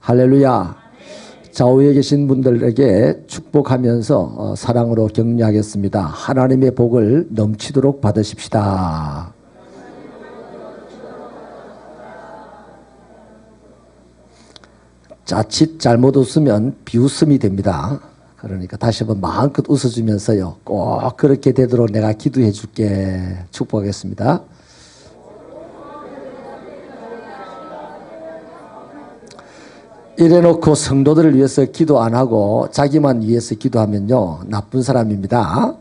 할렐루야. 좌우에 계신 분들에게 축복하면서 사랑으로 격려하겠습니다. 하나님의 복을 넘치도록 받으십시다. 자칫 잘못 웃으면 비웃음이 됩니다. 그러니까 다시 한번 마음껏 웃어주면서요, 꼭 그렇게 되도록 내가 기도해 줄게. 축복하겠습니다. 이래놓고 성도들을 위해서 기도 안 하고 자기만 위해서 기도하면요, 나쁜 사람입니다.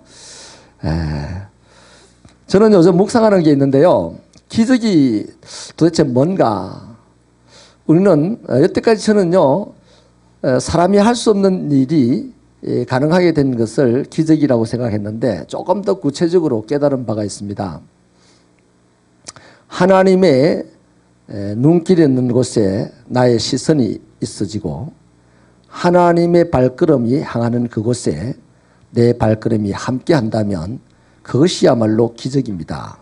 저는 요즘 묵상하는 게 있는데요, 기적이 도대체 뭔가. 우리는 여태까지 저는요, 사람이 할 수 없는 일이 가능하게 된 것을 기적이라고 생각했는데 조금 더 구체적으로 깨달은 바가 있습니다. 하나님의 눈길이 있는 곳에 나의 시선이 있어지고 하나님의 발걸음이 향하는 그곳에 내 발걸음이 함께 한다면 그것이야말로 기적입니다.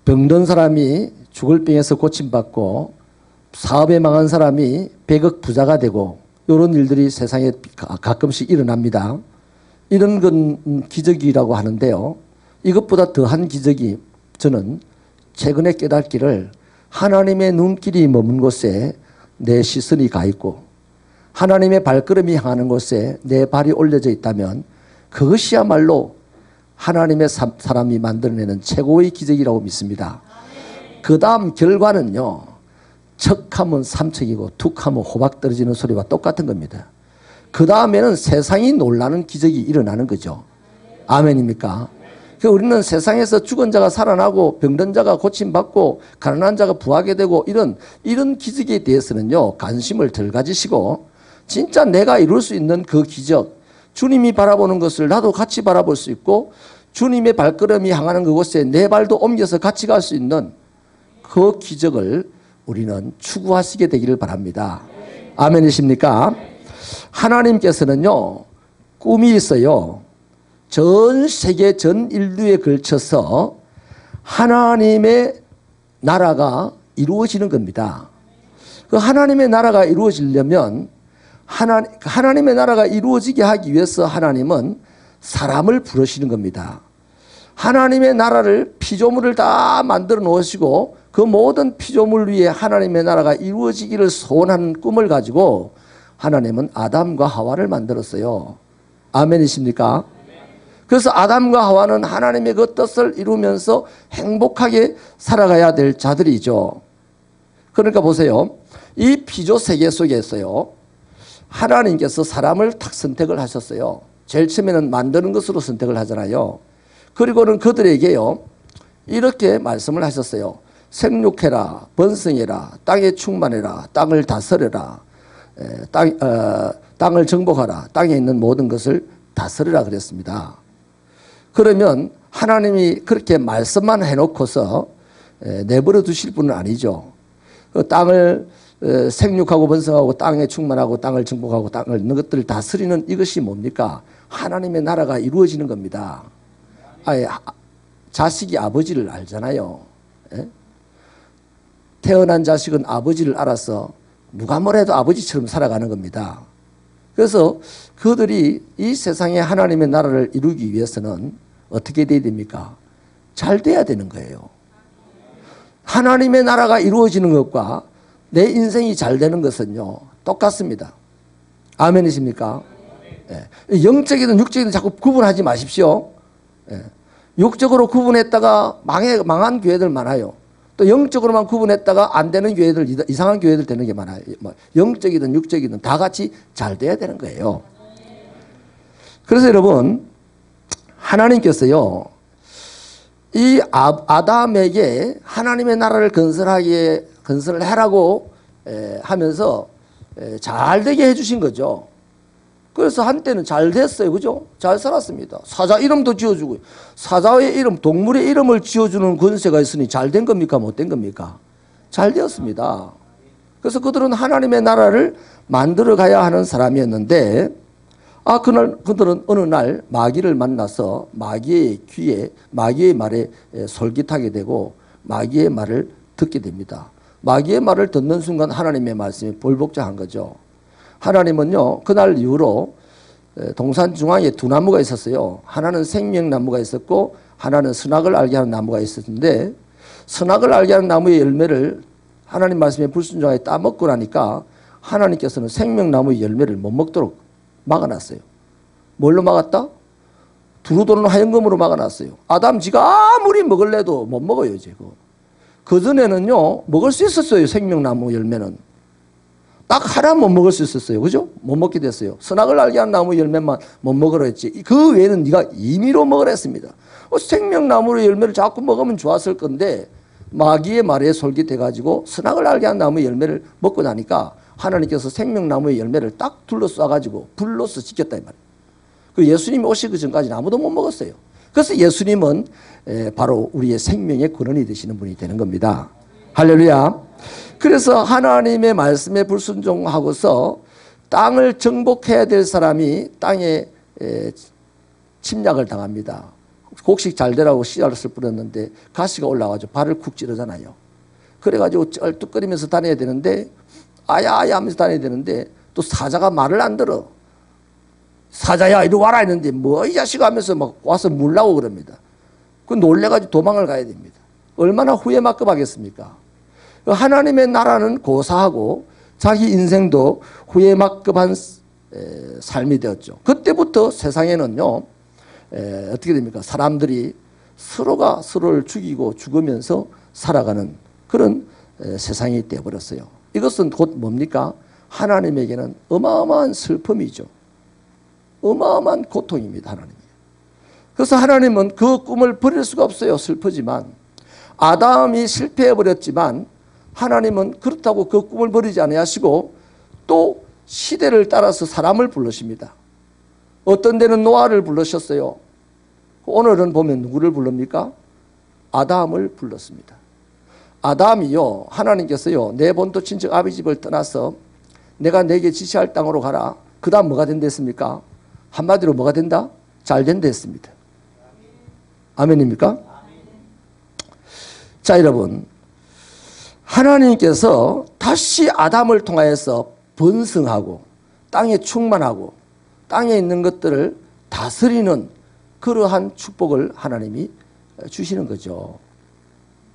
병든 사람이 죽을 병에서 고침받고 사업에 망한 사람이 100억 부자가 되고 이런 일들이 세상에 가끔씩 일어납니다. 이런 건 기적이라고 하는데요, 이것보다 더한 기적이 저는 최근에 깨닫기를 하나님의 눈길이 머문 곳에 내 시선이 가 있고 하나님의 발걸음이 향하는 곳에 내 발이 올려져 있다면 그것이야말로 하나님의 사람이 만들어내는 최고의 기적이라고 믿습니다. 그 다음 결과는요, 척하면 삼척이고 툭하면 호박 떨어지는 소리와 똑같은 겁니다. 그 다음에는 세상이 놀라는 기적이 일어나는 거죠. 아멘입니까? 우리는 세상에서 죽은 자가 살아나고 병든 자가 고침받고 가난한 자가 부하게 되고 이런 기적에 대해서는요, 관심을 덜 가지시고 진짜 내가 이룰 수 있는 그 기적, 주님이 바라보는 것을 나도 같이 바라볼 수 있고 주님의 발걸음이 향하는 그곳에 내 발도 옮겨서 같이 갈 수 있는 그 기적을 우리는 추구하시게 되기를 바랍니다. 아멘이십니까? 하나님께서는요, 꿈이 있어요. 전 세계 전 인류에 걸쳐서 하나님의 나라가 이루어지는 겁니다. 그 하나님의 나라가 이루어지려면 하나님의 나라가 이루어지게 하기 위해서 하나님은 사람을 부르시는 겁니다. 하나님의 나라를 피조물을 다 만들어 놓으시고 그 모든 피조물 위에 하나님의 나라가 이루어지기를 소원하는 꿈을 가지고 하나님은 아담과 하와를 만들었어요. 아멘이십니까? 그래서 아담과 하와는 하나님의 그 뜻을 이루면서 행복하게 살아가야 될 자들이죠. 그러니까 보세요. 이 피조 세계 속에서요, 하나님께서 사람을 딱 선택을 하셨어요. 제일 처음에는 만드는 것으로 선택을 하잖아요. 그리고는 그들에게요, 이렇게 말씀을 하셨어요. 생육해라, 번성해라, 땅에 충만해라, 땅을 다스려라, 땅을 정복하라, 땅에 있는 모든 것을 다스려라 그랬습니다. 그러면 하나님이 그렇게 말씀만 해놓고서 내버려 두실 분은 아니죠. 그 땅을 생육하고 번성하고 땅에 충만하고 땅을 정복하고 땅을 있는 것들을 다스리는 이것이 뭡니까? 하나님의 나라가 이루어지는 겁니다. 아예 자식이 아버지를 알잖아요. 예? 태어난 자식은 아버지를 알아서 누가 뭐래도 아버지처럼 살아가는 겁니다. 그래서 그들이 이 세상에 하나님의 나라를 이루기 위해서는 어떻게 돼야 됩니까? 잘 돼야 되는 거예요. 하나님의 나라가 이루어지는 것과 내 인생이 잘 되는 것은요, 똑같습니다. 아멘이십니까? 예. 영적이든 육적이든 자꾸 구분하지 마십시오. 예. 육적으로 구분했다가 망한 교회들 많아요. 또 영적으로만 구분했다가 안 되는 교회들, 이상한 교회들 되는 게 많아요. 영적이든 육적이든 다 같이 잘 돼야 되는 거예요. 그래서 여러분, 하나님께서요, 이 아담에게 하나님의 나라를 건설을 해라고 하면서 잘 되게 해주신 거죠. 그래서 한때는 잘 됐어요. 그죠? 잘 살았습니다. 사자 이름도 지어주고, 사자의 이름, 동물의 이름을 지어주는 권세가 있으니 잘 된 겁니까? 못 된 겁니까? 잘 되었습니다. 그래서 그들은 하나님의 나라를 만들어 가야 하는 사람이었는데, 그들은 어느 날 마귀를 만나서 마귀의 귀에, 마귀의 말에 솔깃하게 되고 마귀의 말을 듣게 됩니다. 마귀의 말을 듣는 순간 하나님의 말씀이 불복종한 거죠. 하나님은요, 그날 이후로 동산 중앙에 두 나무가 있었어요. 하나는 생명나무가 있었고 하나는 선악을 알게 하는 나무가 있었는데, 선악을 알게 하는 나무의 열매를 하나님 말씀에 불순종하게 따먹고 나니까 하나님께서는 생명나무의 열매를 못 먹도록 막아놨어요. 뭘로 막았다? 두루 도는 화염금으로 막아놨어요. 아담 지가 아무리 먹을래도 못 먹어요, 지금. 그전에는요, 먹을 수 있었어요, 생명나무 열매는. 딱 하나 못 먹을 수 있었어요. 그죠? 못 먹게 됐어요. 선악을 알게 하는 나무 열매만 못 먹으라 했지. 그 외에는 네가 임의로 먹으라 했습니다. 생명나무의 열매를 자꾸 먹으면 좋았을 건데, 마귀의 말에 솔깃해가지고 선악을 알게 하는 나무의 열매를 먹고 나니까 하나님께서 생명나무의 열매를 딱 둘러싸가지고 불로서 지켰다 이 말이에요. 그 예수님이 오시기 전까지는 아무도 못 먹었어요. 그래서 예수님은 바로 우리의 생명의 근원이 되시는 분이 되는 겁니다. 할렐루야. 그래서 하나님의 말씀에 불순종하고서 땅을 정복해야 될 사람이 땅에 침략을 당합니다. 곡식 잘 되라고 씨앗을 뿌렸는데 가시가 올라와가지고 발을 쿡 찌르잖아요. 그래가지고 쩔뚝거리면서 다녀야 되는데, 아야아야 하면서 다녀야 되는데, 또 사자가 말을 안 들어. 사자야 이리 와라 했는데 뭐 이 자식아 하면서 막 와서 물라고 그럽니다. 그 놀래가지고 도망을 가야 됩니다. 얼마나 후회막급하겠습니까? 하나님의 나라는 고사하고 자기 인생도 후회막급한 삶이 되었죠. 그때부터 세상에는요, 어떻게 됩니까? 사람들이 서로가 서로를 죽이고 죽으면서 살아가는 그런 세상이 되어버렸어요. 이것은 곧 뭡니까? 하나님에게는 어마어마한 슬픔이죠. 어마어마한 고통입니다, 하나님. 그래서 하나님은 그 꿈을 버릴 수가 없어요. 슬프지만. 아담이 실패해버렸지만 하나님은 그렇다고 그 꿈을 버리지 않으시고 또 시대를 따라서 사람을 부르십니다. 어떤 데는 노아를 부르셨어요. 오늘은 보면 누구를 부릅니까? 아담을 불렀습니다. 아담이요, 하나님께서요, 내 본토 친척 아비 집을 떠나서 내가 내게 지시할 땅으로 가라. 그 다음 뭐가 된다 했습니까? 한마디로 뭐가 된다? 잘 된다 했습니다. 아멘입니까? 자, 여러분, 하나님께서 다시 아담을 통하여서 번성하고 땅에 충만하고 땅에 있는 것들을 다스리는 그러한 축복을 하나님이 주시는 거죠.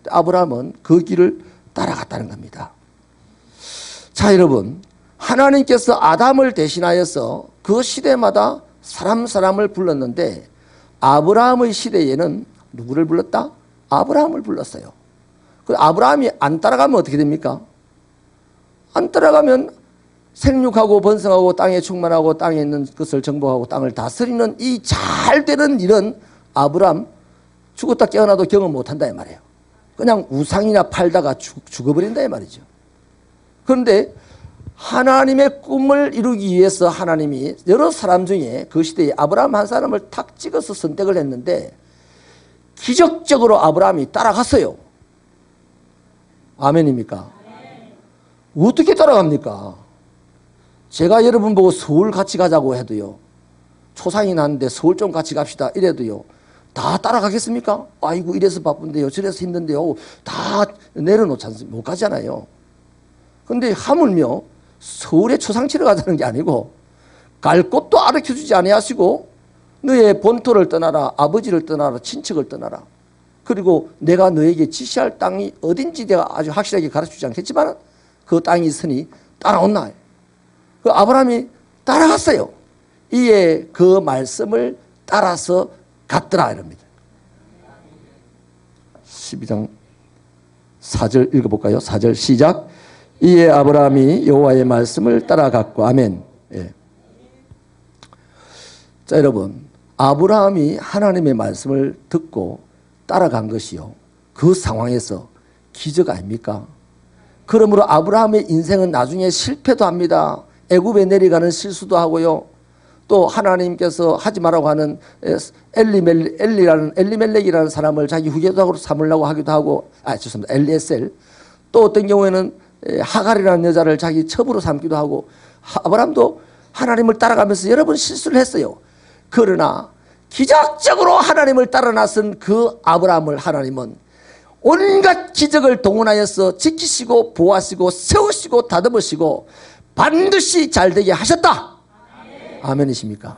아브라함은 그 길을 따라갔다는 겁니다. 자, 여러분, 하나님께서 아담을 대신하여서 그 시대마다 사람을 불렀는데, 아브라함의 시대에는 누구를 불렀다? 아브라함을 불렀어요. 그 아브라함이 안 따라가면 어떻게 됩니까? 안 따라가면 생육하고 번성하고 땅에 충만하고 땅에 있는 것을 정복하고 땅을 다스리는 이 잘 되는 일은 아브라함 죽었다 깨어나도 경험 못한다 이 말이에요. 그냥 우상이나 팔다가 죽어버린다 이 말이죠. 그런데 하나님의 꿈을 이루기 위해서 하나님이 여러 사람 중에 그 시대에 아브라함 한 사람을 탁 찍어서 선택을 했는데, 기적적으로 아브라함이 따라갔어요. 아멘입니까? 어떻게 따라갑니까? 제가 여러분 보고 서울 같이 가자고 해도요, 초상이 났는데 서울 좀 같이 갑시다 이래도요, 다 따라가겠습니까? 아이고 이래서 바쁜데요, 저래서 힘든데요, 다 내려놓지 않습니까? 못 가잖아요. 근데 하물며 서울에 초상 치러 가자는 게 아니고 갈 곳도 가르쳐주지 아니하시고, 너의 본토를 떠나라, 아버지를 떠나라, 친척을 떠나라, 그리고 내가 너에게 지시할 땅이 어딘지 내가 아주 확실하게 가르쳐주지 않겠지만 그 땅이 있으니 따라온나. 그 아브라함이 따라갔어요. 이에 그 말씀을 따라서 갔더라 이럽니다. 12장 4절 읽어볼까요? 4절 시작. 이에 아브라함이 여호와의 말씀을 따라갔고. 아멘. 예. 자, 여러분, 아브라함이 하나님의 말씀을 듣고 따라간 것이요, 그 상황에서 기적 아닙니까? 그러므로 아브라함의 인생은 나중에 실패도 합니다. 애굽에 내려가는 실수도 하고요, 또 하나님께서 하지 말라고 하는 엘리멜렉이라는 사람을 자기 후계자로 삼으려고 하기도 하고, 죄송합니다, 엘리에셀, 또 어떤 경우에는 하갈이라는 여자를 자기 첩으로 삼기도 하고, 아브라함도 하나님을 따라가면서 여러 번 실수를 했어요. 그러나 기적적으로 하나님을 따라 나선 그 아브라함을 하나님은 온갖 기적을 동원하여서 지키시고 보호하시고 세우시고 다듬으시고 반드시 잘되게 하셨다. 아멘이십니까?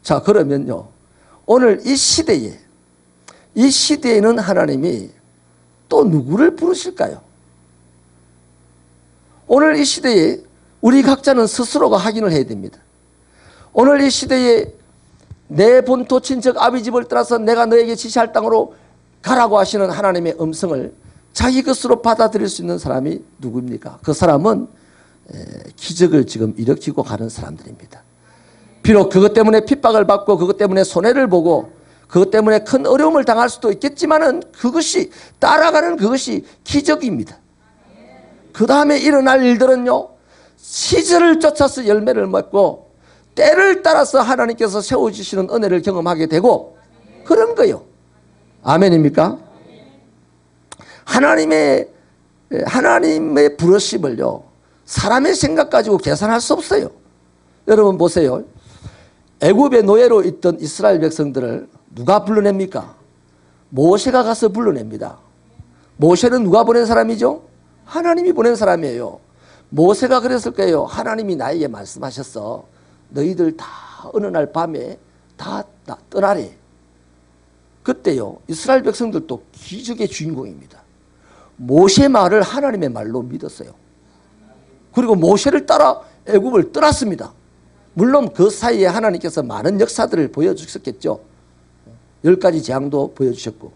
자, 그러면요, 오늘 이 시대에는 하나님이 또 누구를 부르실까요? 오늘 이 시대에 우리 각자는 스스로가 확인을 해야 됩니다. 오늘 이 시대에 내 본토 친척 아비 집을 떠나서 내가 너에게 지시할 땅으로 가라고 하시는 하나님의 음성을 자기 것으로 받아들일 수 있는 사람이 누구입니까? 그 사람은 기적을 지금 일으키고 가는 사람들입니다. 비록 그것 때문에 핍박을 받고 그것 때문에 손해를 보고 그것 때문에 큰 어려움을 당할 수도 있겠지만은 그것이 따라가는 그것이 기적입니다. 그 다음에 일어날 일들은요, 시절을 쫓아서 열매를 맺고 때를 따라서 하나님께서 세워주시는 은혜를 경험하게 되고 그런 거요. 아멘입니까? 하나님의 부르심을요, 사람의 생각 가지고 계산할 수 없어요. 여러분 보세요. 애굽의 노예로 있던 이스라엘 백성들을 누가 불러냅니까? 모세가 가서 불러냅니다. 모세는 누가 보낸 사람이죠? 하나님이 보낸 사람이에요. 모세가 그랬을 거예요. 하나님이 나에게 말씀하셨어. 너희들 다 어느 날 밤에 다 떠나래. 그때요, 이스라엘 백성들도 기적의 주인공입니다. 모세 말을 하나님의 말로 믿었어요. 그리고 모세를 따라 애굽을 떠났습니다. 물론 그 사이에 하나님께서 많은 역사들을 보여주셨겠죠. 10가지 재앙도 보여주셨고.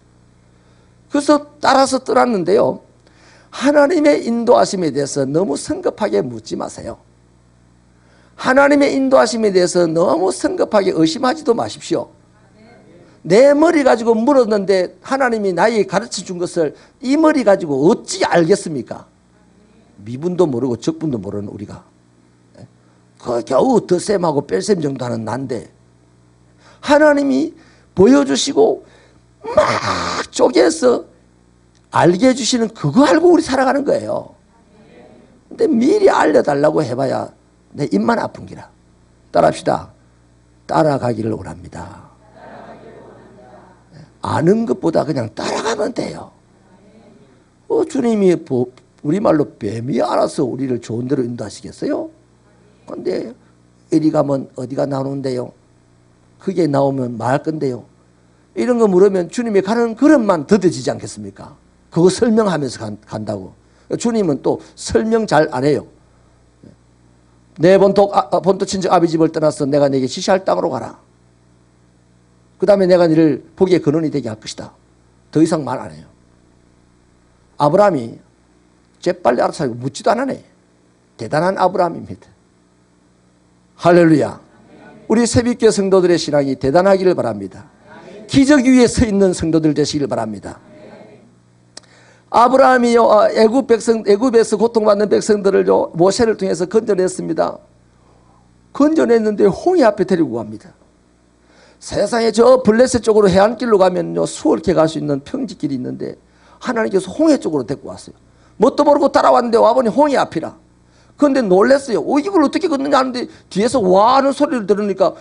그래서 따라서 떠났는데요, 하나님의 인도하심에 대해서 너무 성급하게 묻지 마세요. 하나님의 인도하심에 대해서 너무 성급하게 의심하지도 마십시오. 내 머리 가지고 물었는데 하나님이 나에게 가르쳐 준 것을 이 머리 가지고 어찌 알겠습니까? 미분도 모르고 적분도 모르는 우리가. 그 겨우 덧셈하고 뺄셈 정도 하는 난데 하나님이 보여주시고 막 쪼개서 알게 해주시는 그거 알고 우리 살아가는 거예요. 근데 미리 알려달라고 해봐야 내 입만 아픈 기라. 따라합시다. 따라가기를 원합니다. 아는 것보다 그냥 따라가면 돼요. 주님이 우리말로 뱀이 알아서 우리를 좋은 데로 인도하시겠어요? 근데 이리 가면 어디가 나오는데요? 그게 나오면 말 건데요. 이런 거 물으면 주님이 가는 걸음만 더뎌지지 않겠습니까? 그거 설명하면서 간다고. 주님은 또 설명 잘 안 해요. 내 본토 친척 아비 집을 떠나서 내가 네게 지시할 땅으로 가라. 그 다음에 내가 너를 복의 근원이 되게 할 것이다. 더 이상 말 안 해요. 아브라함이 재빨리 알아서 묻지도 않았네. 대단한 아브라함입니다. 할렐루야. 우리 새벽교 성도들의 신앙이 대단하기를 바랍니다. 기적 위에 서 있는 성도들 되시길 바랍니다. 아브라함이요, 애굽에서 고통받는 백성들을요, 모세를 통해서 건져냈습니다. 건져냈는데 홍해 앞에 데리고 갑니다. 세상에 저 블레셋 쪽으로 해안길로 가면요, 수월케 갈 수 있는 평지길이 있는데 하나님께서 홍해 쪽으로 데리고 왔어요. 뭣도 모르고 따라왔는데 와보니 홍해 앞이라. 그런데 놀랐어요. 이걸 어떻게 걷느냐 하는데 뒤에서 와 하는 소리를 들으니까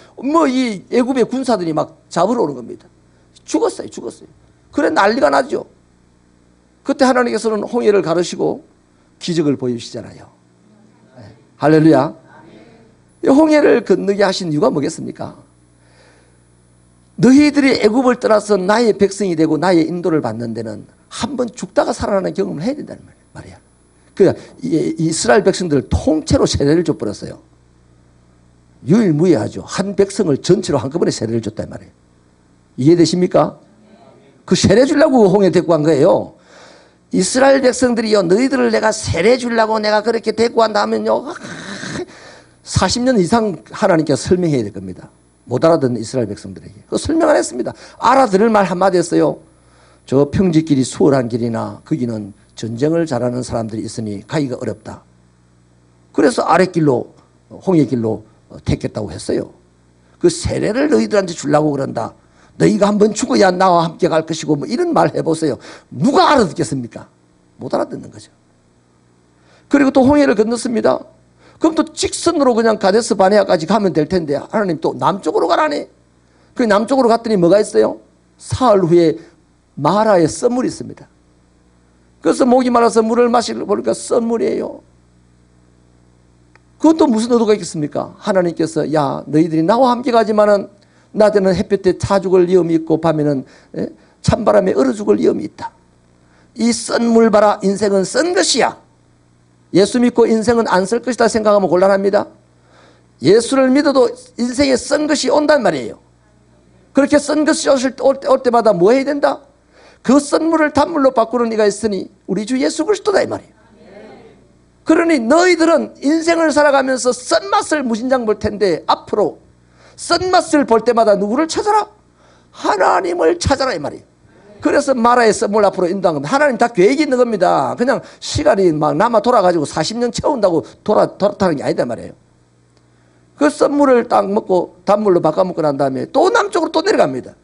이 애굽의 군사들이 막 잡으러 오는 겁니다. 죽었어요. 그래 난리가 나죠. 그때 하나님께서는 홍해를 가르시고 기적을 보여주시잖아요. 할렐루야. 홍해를 건너게 하신 이유가 뭐겠습니까? 너희들이 애굽을 떠나서 나의 백성이 되고 나의 인도를 받는 데는 한번 죽다가 살아나는 경험을 해야 된다는 말이야. 그러니까 이스라엘 백성들을 통째로 세례를 줘버렸어요. 유일무이하죠. 한 백성을 전체로 한꺼번에 세례를 줬단 말이에요. 이해되십니까? 그 세례 주려고 홍해 데리고 간 거예요. 이스라엘 백성들이요, 너희들을 내가 세례 주려고 내가 그렇게 데리고 간다면요, 40년 이상 하나님께서 설명해야 될 겁니다. 못 알아듣는 이스라엘 백성들에게. 그 설명 안 했습니다. 알아들을 말 한마디 했어요. 저 평지길이 수월한 길이나 거기는 전쟁을 잘하는 사람들이 있으니 가기가 어렵다. 그래서 아랫길로 홍해길로 택했다고 했어요. 그 세례를 너희들한테 주려고 그런다. 너희가 한번 죽어야 나와 함께 갈 것이고 뭐 이런 말 해보세요. 누가 알아듣겠습니까? 못 알아듣는 거죠. 그리고 또 홍해를 건넜습니다. 그럼 또 직선으로 그냥 가데스 바네아까지 가면 될 텐데 하나님 또 남쪽으로 가라니. 그 남쪽으로 갔더니 뭐가 있어요? 사흘 후에 마라에 썬물이 있습니다. 그래서 목이 말라서 물을 마시고 보니까 썬물이에요. 그것도 무슨 의도가 있겠습니까? 하나님께서 야 너희들이 나와 함께 가지만은 낮에는 햇볕에 타 죽을 위험이 있고 밤에는 찬바람에 얼어 죽을 위험이 있다. 이 썬물 봐라. 인생은 썬 것이야. 예수 믿고 인생은 안 쓸 것이다 생각하면 곤란합니다. 예수를 믿어도 인생에 썬 것이 온단 말이에요. 그렇게 썬 것이 올 때마다 뭐 해야 된다? 그 썬물을 단물로 바꾸는 이가 있으니 우리 주 예수 그리스도다 이 말이에요. 그러니 너희들은 인생을 살아가면서 썬맛을 무진장 볼 텐데 앞으로 썬맛을 볼 때마다 누구를 찾아라? 하나님을 찾아라 이 말이에요. 그래서 마라의 썬물 앞으로 인도한 겁니다. 하나님 다 계획이 있는 겁니다. 그냥 시간이 막 남아 돌아가지고 40년 채운다고 돌아타는 게 아니다 말이에요. 그 썬물을 딱 먹고 단물로 바꿔 먹고 난 다음에 또 남쪽으로 또 내려갑니다.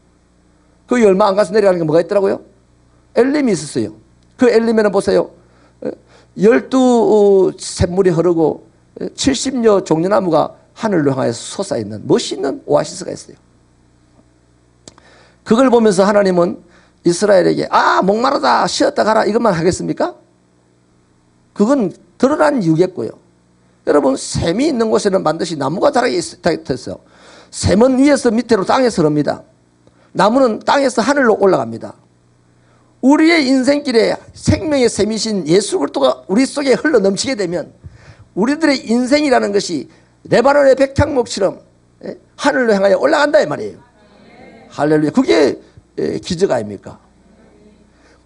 거기 얼마 안 가서 내려가는 게 뭐가 있더라고요? 엘림이 있었어요. 그 엘림에는 보세요. 12 샘물이 흐르고 70여 종려나무가 하늘로 향해서 솟아있는 멋있는 오아시스가 있어요. 그걸 보면서 하나님은 이스라엘에게 목마르다 쉬었다 가라 이것만 하겠습니까? 그건 드러난 이유겠고요. 여러분 샘이 있는 곳에는 반드시 나무가 자라게 있어요. 샘은 위에서 밑으로 땅에서 흐릅니다. 나무는 땅에서 하늘로 올라갑니다. 우리의 인생길에 생명의 샘이신 예수 그리스도가 우리 속에 흘러 넘치게 되면 우리들의 인생이라는 것이 레바논의 백향목처럼 하늘로 향하여 올라간다 이 말이에요. 할렐루야. 그게 기적 아닙니까?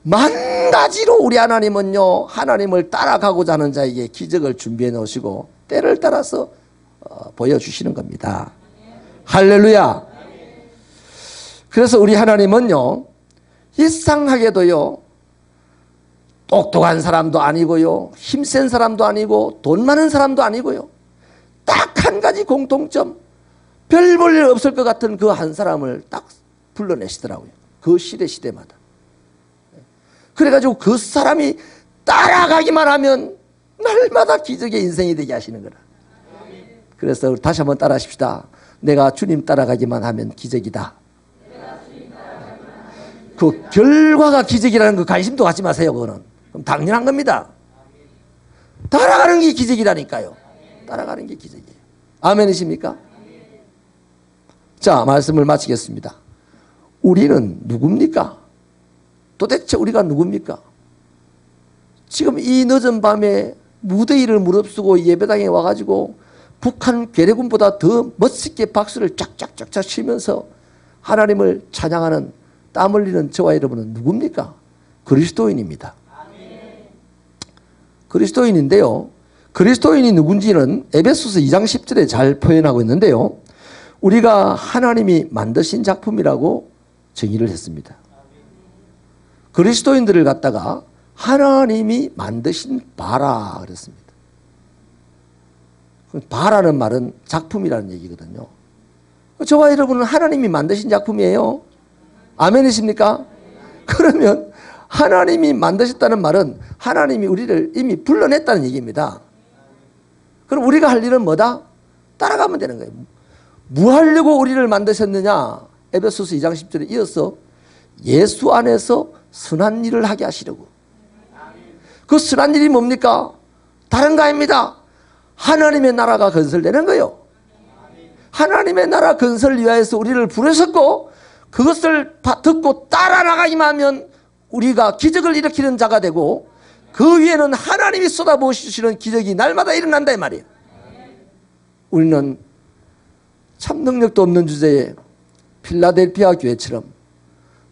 만 가지로 우리 하나님은요 하나님을 따라가고자 하는 자에게 기적을 준비해 놓으시고 때를 따라서 보여주시는 겁니다. 할렐루야. 그래서 우리 하나님은요 이상하게도요 똑똑한 사람도 아니고요 힘센 사람도 아니고 돈 많은 사람도 아니고요 딱 한 가지 공통점 별 볼 일 없을 것 같은 그 한 사람을 딱 불러내시더라고요. 그 시대마다. 그래가지고 그 사람이 따라가기만 하면 날마다 기적의 인생이 되게 하시는 거라. 그래서 다시 한번 따라 하십시다. 내가 주님 따라가기만 하면 기적이다. 그 결과가 기적이라는 그 관심도 갖지 마세요. 그거는 그럼 당연한 겁니다. 따라가는 게 기적이라니까요. 따라가는 게 기적이에요. 아멘이십니까? 자, 말씀을 마치겠습니다. 우리는 누굽니까? 도대체 우리가 누굽니까? 지금 이 늦은 밤에 무대 위를 무릅쓰고 예배당에 와가지고 북한 괴뢰군보다 더 멋있게 박수를 쫙쫙쫙쫙 치면서 하나님을 찬양하는 땀 흘리는 저와 여러분은 누굽니까? 그리스도인입니다. 그리스도인인데요. 그리스도인이 누군지는 에베소서 2장 10절에 잘 표현하고 있는데요. 우리가 하나님이 만드신 작품이라고 정의를 했습니다. 그리스도인들을 갖다가 하나님이 만드신 바라 그랬습니다. 바라는 말은 작품이라는 얘기거든요. 저와 여러분은 하나님이 만드신 작품이에요. 아멘이십니까? 그러면 하나님이 만드셨다는 말은 하나님이 우리를 이미 불러냈다는 얘기입니다. 그럼 우리가 할 일은 뭐다? 따라가면 되는 거예요. 뭐 하려고 우리를 만드셨느냐? 에베소서 2장 10절에 이어서 예수 안에서 선한 일을 하게 하시려고. 그 선한 일이 뭡니까? 다른 거 아닙니다. 하나님의 나라가 건설되는 거예요. 하나님의 나라 건설을 위하여서 우리를 부르셨고 그것을 듣고 따라 나가기만 하면 우리가 기적을 일으키는 자가 되고 그 위에는 하나님이 쏟아부으시는 기적이 날마다 일어난다 이 말이에요. 우리는 참 능력도 없는 주제에 필라델피아 교회처럼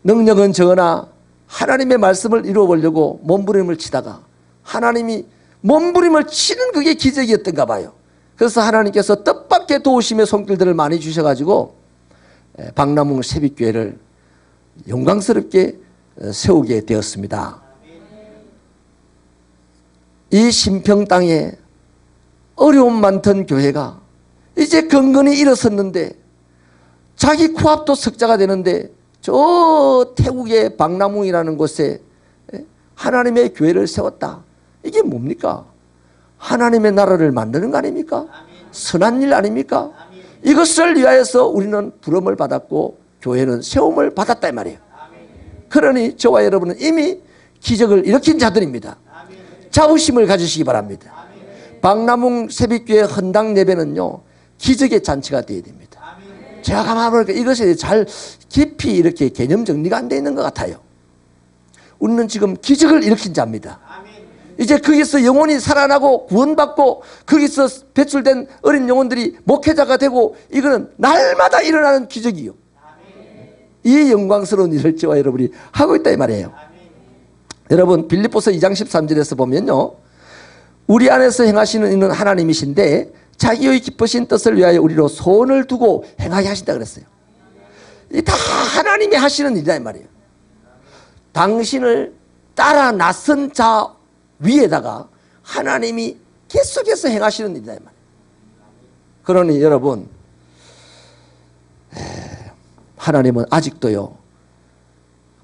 능력은 적으나 하나님의 말씀을 이루어보려고 몸부림을 치다가 하나님이 몸부림을 치는 그게 기적이었던가 봐요. 그래서 하나님께서 뜻밖의 도우심의 손길들을 많이 주셔가지고 박남ung 새빛교회를 영광스럽게 세우게 되었습니다. 이 신평 땅에 어려움 많던 교회가 이제 건건히 일어섰는데 자기 코앞도 석자가 되는데 저 태국의 박남ung이라는 곳에 하나님의 교회를 세웠다. 이게 뭡니까? 하나님의 나라를 만드는 거 아닙니까? 선한 일 아닙니까? 이것을 위하여서 우리는 부름을 받았고 교회는 세움을 받았다 이 말이에요. 그러니 저와 여러분은 이미 기적을 일으킨 자들입니다. 자부심을 가지시기 바랍니다. 박남웅 새벽교회 헌당 예배는요, 기적의 잔치가 되어야 됩니다. 제가 가만히 보니까 이것에 잘 깊이 이렇게 개념 정리가 안 되어 있는 것 같아요. 우리는 지금 기적을 일으킨 자입니다. 이제 거기서 영혼이 살아나고 구원받고 거기서 배출된 어린 영혼들이 목회자가 되고, 이거는 날마다 일어나는 기적이요. 이 영광스러운 일을 저와 여러분이 하고 있다 이 말이에요. 여러분, 빌립보서 2장 13절에서 보면요, 우리 안에서 행하시는 이는 하나님이신데 자기의 기쁘신 뜻을 위하여 우리로 소원을 두고 행하게 하신다 그랬어요. 이 다 하나님이 하시는 일이다 이 말이에요. 당신을 따라 나선 자 위에다가 하나님이 계속해서 행하시는 일이다 이 말이에요. 그러니 여러분, 하나님은 아직도요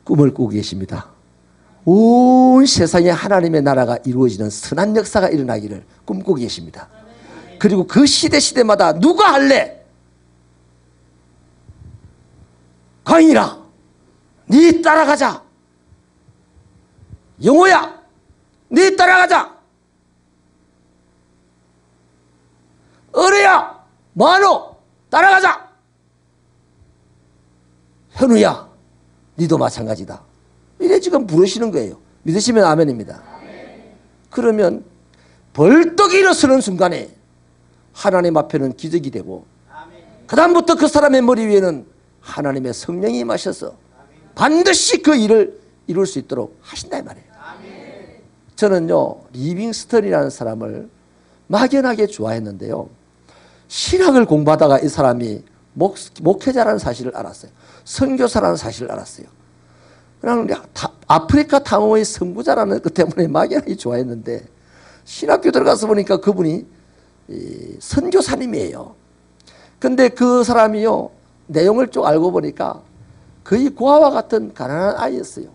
꿈을 꾸고 계십니다. 온 세상에 하나님의 나라가 이루어지는 선한 역사가 일어나기를 꿈꾸고 계십니다. 그리고 그 시대마다 누가 할래? 가인이라 네 따라가자. 영호야 네 따라가자. 어뢰야 뭐하노 따라가자. 현우야 니도 마찬가지다. 이래 지금 부르시는 거예요. 믿으시면 아멘입니다. 그러면 벌떡 일어서는 순간에 하나님 앞에는 기적이 되고, 그 다음부터 그 사람의 머리 위에는 하나님의 성령이 임하셔서 반드시 그 일을 이룰 수 있도록 하신다 이 말이에요. 저는요 리빙스턴이라는 사람을 막연하게 좋아했는데요, 신학을 공부하다가 이 사람이 목회자라는 사실을 알았어요. 선교사라는 사실을 알았어요. 그냥 아프리카 탐험의 선구자라는 것 때문에 막연하게 좋아했는데, 신학교 들어가서 보니까 그분이 선교사님이에요. 근데 그 사람이요 내용을 쭉 알고 보니까 거의 고아와 같은 가난한 아이였어요.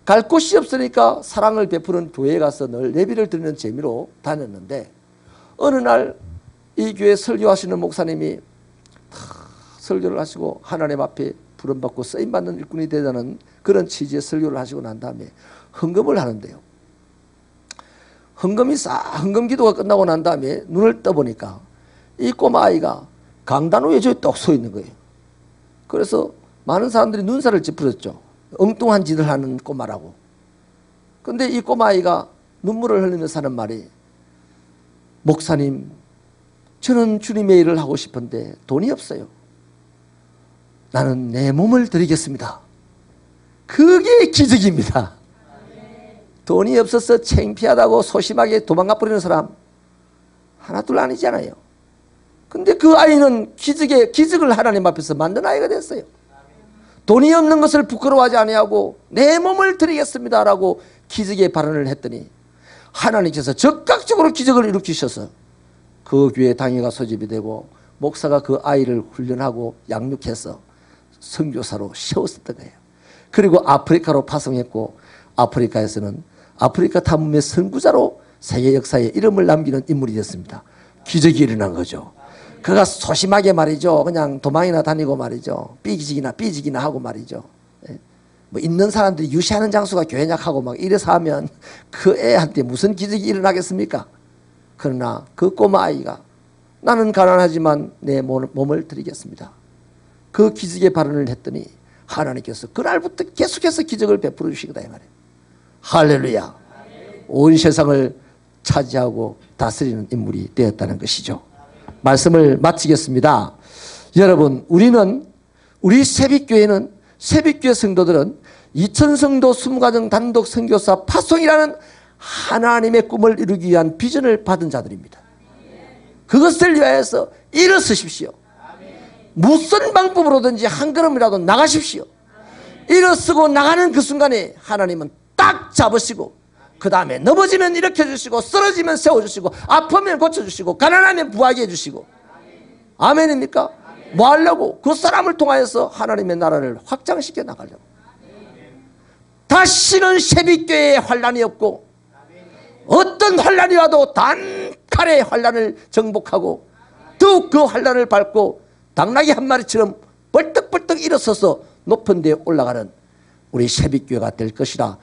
갈 곳이 없으니까 사랑을 베푸는 교회에 가서 늘 예배를 드리는 재미로 다녔는데, 어느 날 이 교회 설교하시는 목사님이 설교를 하시고 하나님 앞에 부름받고 쓰임받는 일꾼이 되자는 그런 취지의 설교를 하시고 난 다음에 헌금을 하는데요, 헌금 기도가 끝나고 난 다음에 눈을 떠보니까 이 꼬마 아이가 강단 위에 저기 떡 서 있는 거예요. 그래서 많은 사람들이 눈살을 찌푸렸죠. 엉뚱한 짓을 하는 꼬마라고. 근데 이 꼬마 아이가 눈물을 흘리면서 하는 말이, 목사님 저는 주님의 일을 하고 싶은데 돈이 없어요. 나는 내 몸을 드리겠습니다. 그게 기적입니다. 돈이 없어서 창피하다고 소심하게 도망가 버리는 사람 하나 둘 아니잖아요. 근데 그 아이는 기적을 하나님 앞에서 만든 아이가 됐어요. 돈이 없는 것을 부끄러워하지 아니하고 내 몸을 드리겠습니다라고 기적의 발언을 했더니 하나님께서 적극적으로 기적을 일으키셔서 그 교회 당회가 소집이 되고 목사가 그 아이를 훈련하고 양육해서 선교사로 세웠었던 거예요. 그리고 아프리카로 파송했고, 아프리카에서는 아프리카 탐험의 선구자로 세계 역사에 이름을 남기는 인물이 됐습니다. 기적이 일어난 거죠. 그가 소심하게 말이죠, 그냥 도망이나 다니고 말이죠, 삐지기나 하고 말이죠, 뭐 있는 사람들이 유시하는 장수가 교회냐하고 막 이래서 하면 그 애한테 무슨 기적이 일어나겠습니까? 그러나 그 꼬마 아이가 나는 가난하지만 내 몸을 드리겠습니다. 그 기적의 발언을 했더니 하나님께서 그날부터 계속해서 기적을 베풀어 주시겠다 이 말이에요. 할렐루야. 온 세상을 차지하고 다스리는 인물이 되었다는 것이죠. 말씀을 마치겠습니다. 여러분, 우리 새벽교회는, 새벽교회 성도들은 2000성도 20가정 단독 선교사 파송이라는 하나님의 꿈을 이루기 위한 비전을 받은 자들입니다. 그것을 위하여서 일어서십시오. 무슨 방법으로든지 한 걸음이라도 나가십시오. 일어서고 나가는 그 순간에 하나님은 딱 잡으시고, 그 다음에 넘어지면 일으켜주시고, 쓰러지면 세워주시고, 아프면 고쳐주시고, 가난하면 부하게 해주시고. 아멘입니까? 뭐 하려고? 그 사람을 통하여서 하나님의 나라를 확장시켜 나가려고. 다시는 새벽교회에 환란이 없고, 어떤 환란이 와도 단칼에 환란을 정복하고 더욱 그 환란을 밟고 당나귀 한 마리처럼 벌떡벌떡 일어서서 높은 데에 올라가는 우리 새빛교회가 될 것이라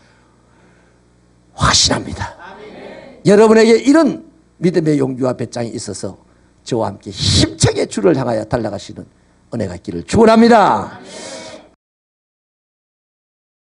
확신합니다. 여러분에게 이런 믿음의 용기와 배짱이 있어서 저와 함께 힘차게 주를 향하여 달려가시는 은혜가 있기를 축원합니다.